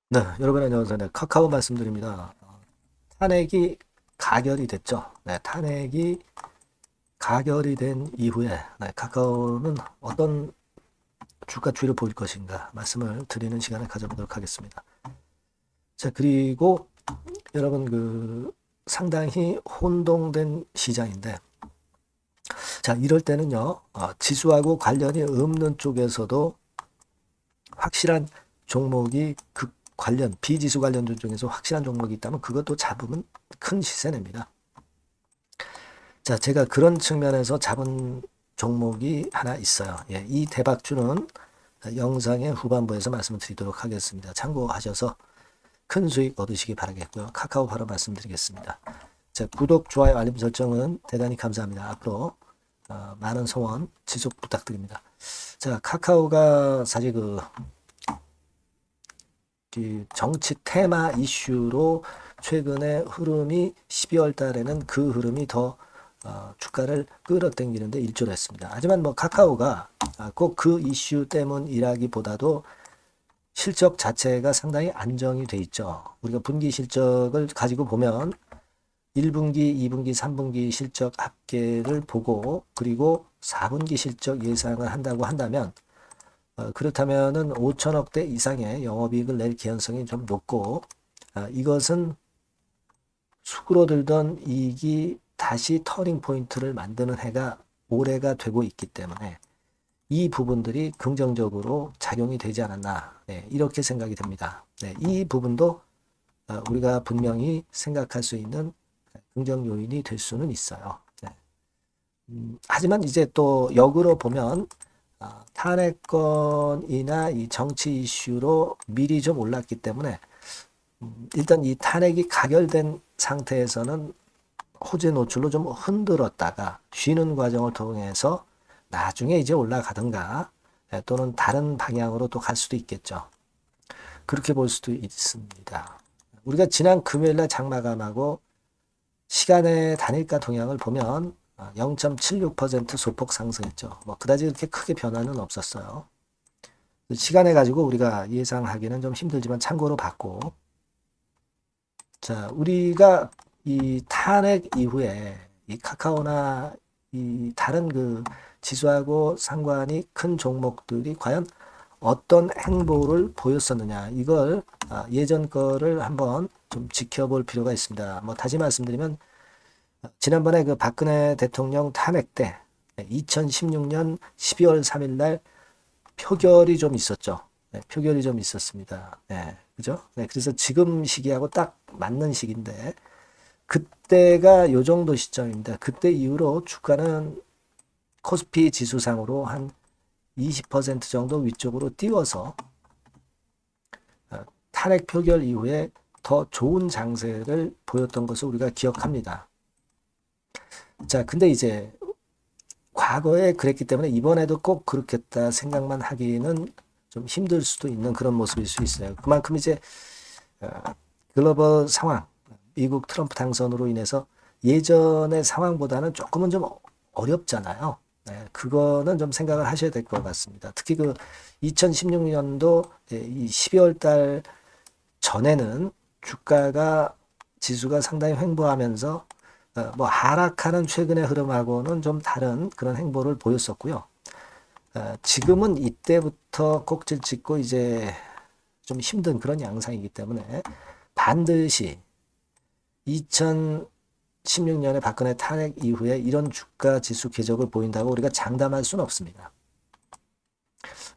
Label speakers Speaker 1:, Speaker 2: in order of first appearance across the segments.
Speaker 1: 네, 여러분 안녕하세요. 네, 카카오 말씀드립니다. 탄핵이 가결이 됐죠. 네, 탄핵이 가결이 된 이후에 카카오는 어떤 주가 추이를 보일 것인가 말씀을 드리는 시간을 가져보도록 하겠습니다. 자, 그리고 여러분 상당히 혼동된 시장인데, 자, 이럴 때는요, 지수하고 관련이 없는 쪽에서도 확실한 종목이 관련, 비지수 관련주 중에서 확실한 종목이 있다면 그것도 잡으면 큰 시세 냅니다. 자, 제가 그런 측면에서 잡은 종목이 하나 있어요. 예, 이 대박주는 영상의 후반부에서 말씀을 드리도록 하겠습니다. 참고하셔서 큰 수익 얻으시기 바라겠고요. 카카오 바로 말씀드리겠습니다. 자, 구독, 좋아요, 알림 설정은 대단히 감사합니다. 앞으로 많은 성원 지속 부탁드립니다. 자, 카카오가 사실 정치 테마 이슈로 최근에 흐름이 12월 달에는 그 흐름이 더 주가를 끌어당기는데 일조를 했습니다. 하지만 뭐 카카오가 꼭 그 이슈 때문이라기보다도 실적 자체가 상당히 안정이 돼 있죠. 우리가 분기 실적을 가지고 보면 1분기, 2분기, 3분기 실적 합계를 보고 그리고 4분기 실적 예상을 한다고 한다면 그렇다면은 5천억대 이상의 영업이익을 낼 개연성이 좀 높고 이것은 수그러들던 이익이 다시 터닝 포인트를 만드는 해가 올해가 되고 있기 때문에 이 부분들이 긍정적으로 작용이 되지 않았나 이렇게 생각이 됩니다. 이 부분도 우리가 분명히 생각할 수 있는 긍정 요인이 될 수는 있어요. 하지만 이제 또 역으로 보면 탄핵건이나 이 정치 이슈로 미리 좀 올랐기 때문에 일단 이 탄핵이 가결된 상태에서는 호재 노출로 좀 흔들었다가 쉬는 과정을 통해서 나중에 이제 올라가든가 또는 다른 방향으로 또 갈 수도 있겠죠. 그렇게 볼 수도 있습니다. 우리가 지난 금요일날 장마감하고 시간의 단일가 동향을 보면 0.76% 소폭 상승했죠. 뭐 그다지 그렇게 크게 변화는 없었어요. 시간에 가지고 우리가 예상하기는 좀 힘들지만 참고로 봤고, 자, 우리가 이 탄핵 이후에 이 카카오나 이 다른 지수하고 상관이 큰 종목들이 과연 어떤 행보를 보였었느냐 이걸 예전 거를 한번 좀 지켜볼 필요가 있습니다. 뭐 다시 말씀드리면 지난번에 그 박근혜 대통령 탄핵 때 2016년 12월 3일 날 표결이 좀 있었죠. 표결이 좀 있었습니다. 그죠? 그래서 지금 시기하고 딱 맞는 시기인데 그때가 요 정도 시점입니다. 그때 이후로 주가는 코스피 지수상으로 한 20% 정도 위쪽으로 띄워서 탄핵 표결 이후에 더 좋은 장세를 보였던 것을 우리가 기억합니다. 자, 근데 이제 과거에 그랬기 때문에 이번에도 꼭 그렇겠다 생각만 하기는 좀 힘들 수도 있는 그런 모습일 수 있어요. 그만큼 이제 어, 글로벌 상황, 미국 트럼프 당선으로 인해서 예전의 상황보다는 조금은 좀 어렵잖아요. 그거는 좀 생각을 하셔야 될 것 같습니다. 특히 2016년도 이 12월 달 전에는 주가가 지수가 상당히 횡보하면서 뭐 하락하는 최근의 흐름하고는 좀 다른 그런 행보를 보였었고요. 지금은 이때부터 꼭지를 찍고 이제 좀 힘든 그런 양상이기 때문에 반드시 2016년에 박근혜 탄핵 이후에 이런 주가 지수 궤적을 보인다고 우리가 장담할 수는 없습니다.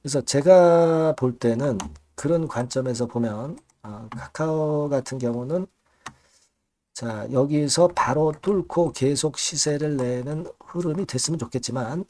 Speaker 1: 그래서 제가 볼 때는 그런 관점에서 보면 카카오 같은 경우는 자, 여기서 바로 뚫고 계속 시세를 내는 흐름이 됐으면 좋겠지만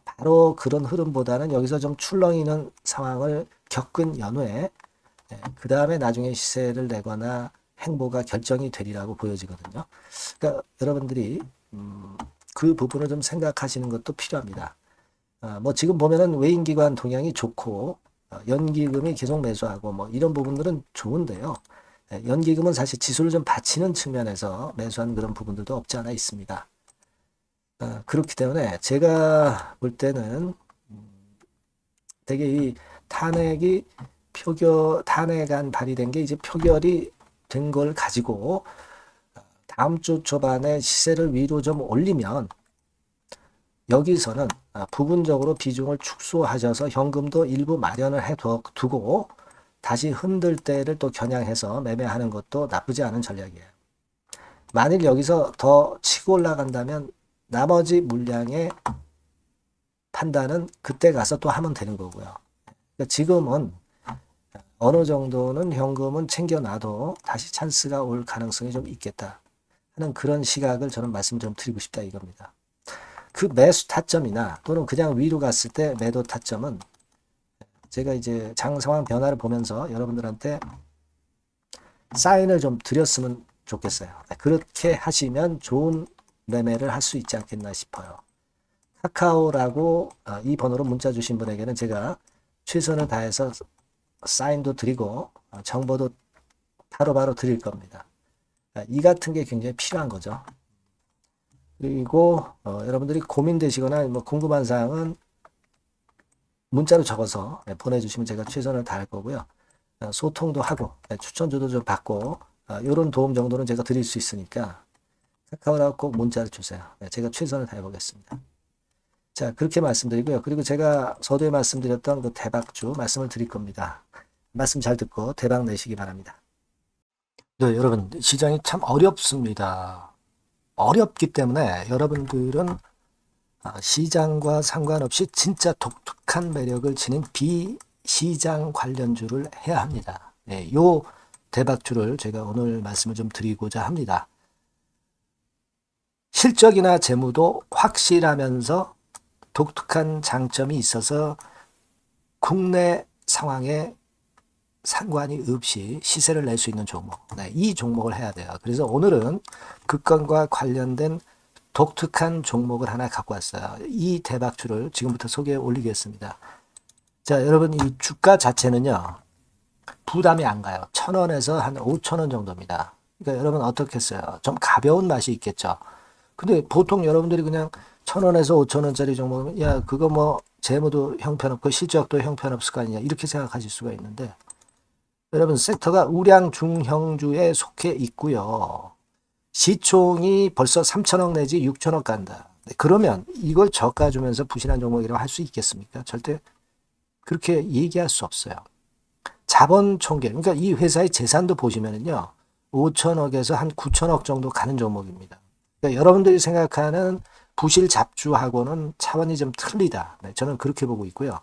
Speaker 1: 바로 그런 흐름보다는 여기서 좀 출렁이는 상황을 겪은 연후에 그 다음에 나중에 시세를 내거나 행보가 결정이 되리라고 보여지거든요. 그러니까 여러분들이 그 부분을 좀 생각하시는 것도 필요합니다. 뭐 지금 보면은 외인기관 동향이 좋고 연기금이 계속 매수하고 뭐 이런 부분들은 좋은데요. 연기금은 사실 지수를 좀 받치는 측면에서 매수한 그런 부분들도 없지 않아 있습니다. 그렇기 때문에 제가 볼 때는 되게 이 탄핵이 탄핵안 발의된 게 이제 표결이 된 걸 가지고 다음 주 초반에 시세를 위로 좀 올리면 여기서는 부분적으로 비중을 축소하셔서 현금도 일부 마련을 해 두고 다시 흔들 때를 또 겨냥해서 매매하는 것도 나쁘지 않은 전략이에요. 만일 여기서 더 치고 올라간다면 나머지 물량의 판단은 그때 가서 또 하면 되는 거고요. 그러니까 지금은 어느 정도는 현금은 챙겨놔도 다시 찬스가 올 가능성이 좀 있겠다 하는 그런 시각을 저는 말씀 좀 드리고 싶다 이겁니다. 그 매수 타점이나 또는 그냥 위로 갔을 때 매도 타점은 제가 이제 장 상황 변화를 보면서 여러분들한테 사인을 좀 드렸으면 좋겠어요. 그렇게 하시면 좋은 매매를 할 수 있지 않겠나 싶어요. 카카오라고 이 번호로 문자 주신 분에게는 제가 최선을 다해서 사인도 드리고 정보도 바로바로 드릴 겁니다. 이 같은 게 굉장히 필요한 거죠. 그리고 여러분들이 고민되시거나 뭐 궁금한 사항은 문자로 적어서 보내주시면 제가 최선을 다할 거고요. 소통도 하고 추천주도 좀 받고 이런 도움 정도는 제가 드릴 수 있으니까 카카오라고 꼭 문자를 주세요. 제가 최선을 다해 보겠습니다. 자, 그렇게 말씀드리고요. 그리고 제가 서두에 말씀드렸던 그 대박주 말씀을 드릴 겁니다. 말씀 잘 듣고 대박 내시기 바랍니다. 네, 여러분 시장이 참 어렵습니다. 어렵기 때문에 여러분들은 시장과 상관없이 진짜 독특한 매력을 지닌 비시장 관련주를 해야 합니다. 네, 요 대박주를 제가 오늘 말씀을 좀 드리고자 합니다. 실적이나 재무도 확실하면서 독특한 장점이 있어서 국내 상황에 상관이 없이 시세를 낼 수 있는 종목. 네, 이 종목을 해야 돼요. 그래서 오늘은 그 건과 관련된 독특한 종목을 하나 갖고 왔어요. 이 대박주를 지금부터 소개해 올리겠습니다. 자, 여러분 이 주가 자체는요. 부담이 안 가요. 1,000원에서 한 5,000원 정도입니다. 그러니까 여러분 어떻겠어요? 좀 가벼운 맛이 있겠죠. 근데 보통 여러분들이 그냥 1,000원에서 5,000원짜리 종목이면 야 그거 뭐 재무도 형편없고 실적도 형편없을 거 아니냐 이렇게 생각하실 수가 있는데 여러분 섹터가 우량 중형주에 속해 있고요. 시총이 벌써 3천억 내지 6천억 간다. 그러면 이걸 저가 주면서 부실한 종목이라고 할 수 있겠습니까? 절대 그렇게 얘기할 수 없어요. 자본 총계, 그러니까 이 회사의 재산도 보시면은요, 5천억에서 한 9천억 정도 가는 종목입니다. 그러니까 여러분들이 생각하는 부실 잡주하고는 차원이 좀 틀리다. 네, 저는 그렇게 보고 있고요.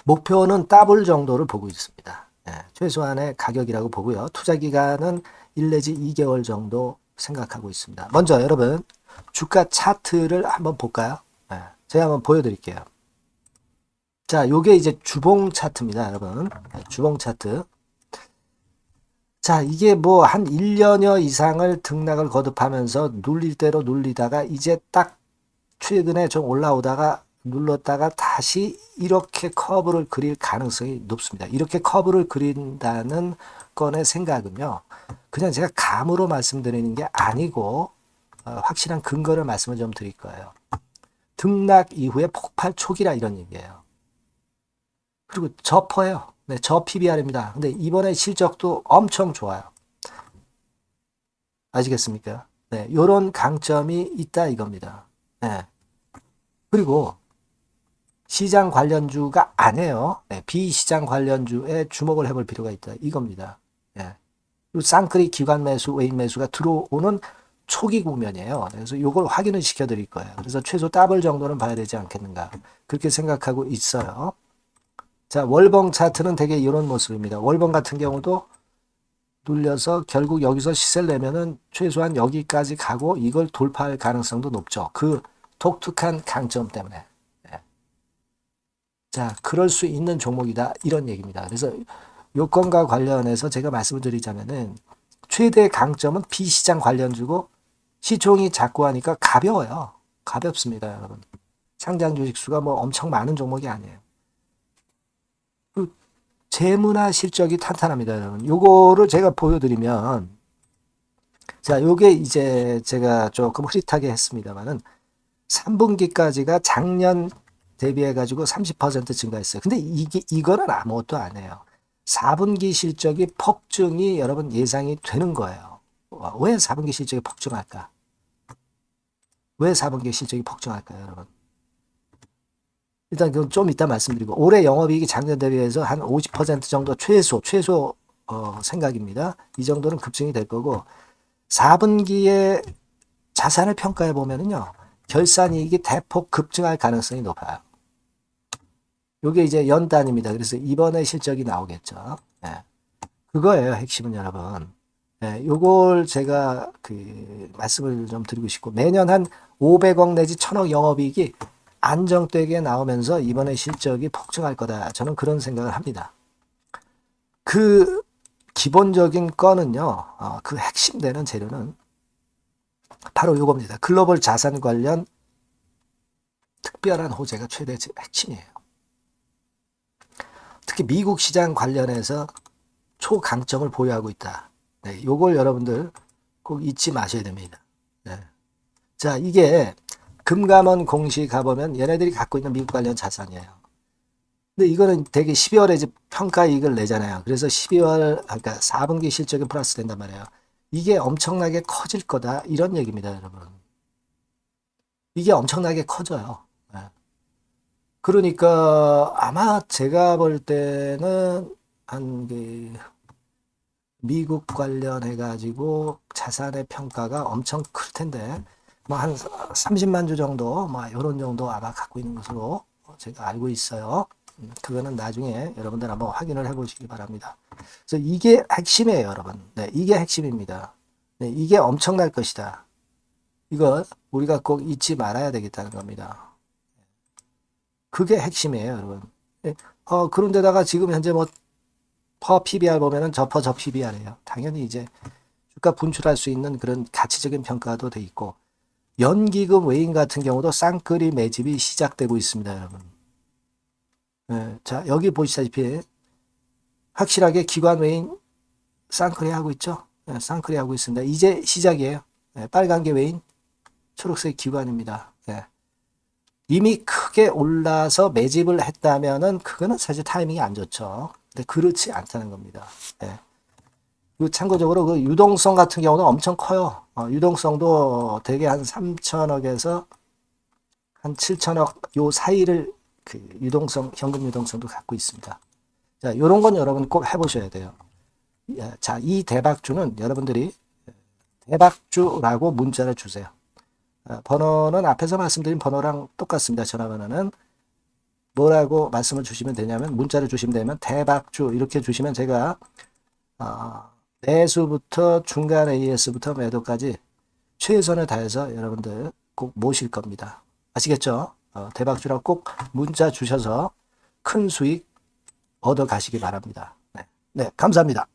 Speaker 1: 목표는 더블 정도를 보고 있습니다. 네, 최소한의 가격이라고 보고요. 투자 기간은 1 내지 2개월 정도 생각하고 있습니다. 먼저 여러분 주가 차트를 한번 볼까요? 네, 제가 한번 보여드릴게요. 자, 요게 이제 주봉 차트입니다, 여러분. 네, 주봉 차트. 자, 이게 뭐 한 1년여 이상을 등락을 거듭하면서 눌릴 대로 눌리다가 이제 딱 최근에 좀 올라오다가 눌렀다가 다시 이렇게 커브를 그릴 가능성이 높습니다. 이렇게 커브를 그린다는 건의 생각은요. 그냥 제가 감으로 말씀드리는 게 아니고 확실한 근거를 말씀을 좀 드릴 거예요. 등락 이후에 폭발 초기라 이런 얘기예요. 그리고 저퍼예요. 네, 저 PBR입니다. 근데 이번에 실적도 엄청 좋아요. 아시겠습니까? 네, 요런 강점이 있다 이겁니다. 네. 그리고 시장 관련주가 아니에요. 네, 비시장 관련주에 주목을 해볼 필요가 있다. 이겁니다. 네. 쌍끌이 기관 매수, 외인 매수가 들어오는 초기 국면이에요. 그래서 이걸 확인을 시켜드릴 거예요. 그래서 최소 더블 정도는 봐야 되지 않겠는가. 그렇게 생각하고 있어요. 자, 월봉 차트는 되게 이런 모습입니다. 월봉 같은 경우도 눌려서 결국 여기서 시세를 내면은 최소한 여기까지 가고 이걸 돌파할 가능성도 높죠. 그 독특한 강점 때문에. 네. 자, 그럴 수 있는 종목이다. 이런 얘기입니다. 그래서 요건과 관련해서 제가 말씀을 드리자면은 최대 강점은 비시장 관련주고 시총이 작고 하니까 가벼워요. 가볍습니다, 여러분. 상장 주식 수가 뭐 엄청 많은 종목이 아니에요. 그 재무나 실적이 탄탄합니다, 여러분. 요거를 제가 보여드리면 자, 요게 이제 제가 조금 흐릿하게 했습니다만은 3분기까지가 작년 대비해 가지고 30% 증가했어요. 근데 이거는 아무것도 아니에요. 4분기 실적이 폭증이 여러분 예상이 되는 거예요. 왜 4분기 실적이 폭증할까? 왜 4분기 실적이 폭증할까요, 여러분? 일단 그건 좀 이따 말씀드리고, 올해 영업이익이 작년 대비해서 한 50% 정도 최소 생각입니다. 이 정도는 급증이 될 거고, 4분기에 자산을 평가해 보면은요, 결산이익이 대폭 급증할 가능성이 높아요. 요게 이제 연단입니다. 그래서 이번에 실적이 나오겠죠. 예. 그거예요, 핵심은 여러분. 예, 요걸 제가 말씀을 좀 드리고 싶고, 매년 한 500억 내지 1000억 영업이익이 안정되게 나오면서 이번에 실적이 폭증할 거다. 저는 그런 생각을 합니다. 그 기본적인 건은요, 그 핵심 되는 재료는 바로 요겁니다. 글로벌 자산 관련 특별한 호재가 최대 핵심이에요. 특히 미국 시장 관련해서 초강점을 보유하고 있다. 네, 요걸 여러분들 꼭 잊지 마셔야 됩니다. 네. 자, 이게 금감원 공시 가보면 얘네들이 갖고 있는 미국 관련 자산이에요. 근데 이거는 되게 12월에 이제 평가이익을 내잖아요. 그래서 12월, 그러니까 4분기 실적이 플러스 된단 말이에요. 이게 엄청나게 커질 거다. 이런 얘기입니다, 여러분. 이게 엄청나게 커져요. 네. 그러니까 아마 제가 볼 때는 한 미국 관련해가지고 자산의 평가가 엄청 클 텐데, 뭐 한 30만 주 정도, 뭐 이런 정도 아마 갖고 있는 것으로 제가 알고 있어요. 그거는 나중에 여러분들 한번 확인을 해보시기 바랍니다. 그래서 이게 핵심이에요, 여러분. 네, 이게 핵심입니다. 네, 이게 엄청날 것이다. 이거 우리가 꼭 잊지 말아야 되겠다는 겁니다. 그게 핵심이에요, 여러분. 네, 그런데다가 지금 현재 뭐 퍼 PBR 보면은 저 PBR이에요. 당연히 이제 주가 분출할 수 있는 그런 가치적인 평가도 돼 있고, 연기금 외인 같은 경우도 쌍끌이 매집이 시작되고 있습니다, 여러분. 네, 자, 여기 보시다시피 확실하게 기관 외인 쌍끌이 하고 있죠. 네, 쌍끌이 하고 있습니다. 이제 시작이에요. 네, 빨간 게 외인, 초록색 기관입니다. 네. 이미 크게 올라서 매집을 했다면은 그거는 사실 타이밍이 안 좋죠. 근데 그렇지 않다는 겁니다. 네. 그리고 참고적으로 그 유동성 같은 경우는 엄청 커요. 유동성도 대개 한 3천억에서 한 7천억 요 사이를 현금 유동성도 갖고 있습니다. 자, 요런 건 여러분 꼭 해보셔야 돼요. 자, 이 대박주는 여러분들이 대박주라고 문자를 주세요. 번호는 앞에서 말씀드린 번호랑 똑같습니다. 전화번호는 뭐라고 말씀을 주시면 되냐면, 문자를 주시면 되면 대박주 이렇게 주시면 제가 매수부터 중간 AS부터 매도까지 최선을 다해서 여러분들 꼭 모실 겁니다. 아시겠죠? 대박주라고 꼭 문자 주셔서 큰 수익 얻어 가시기 바랍니다. 네, 감사합니다.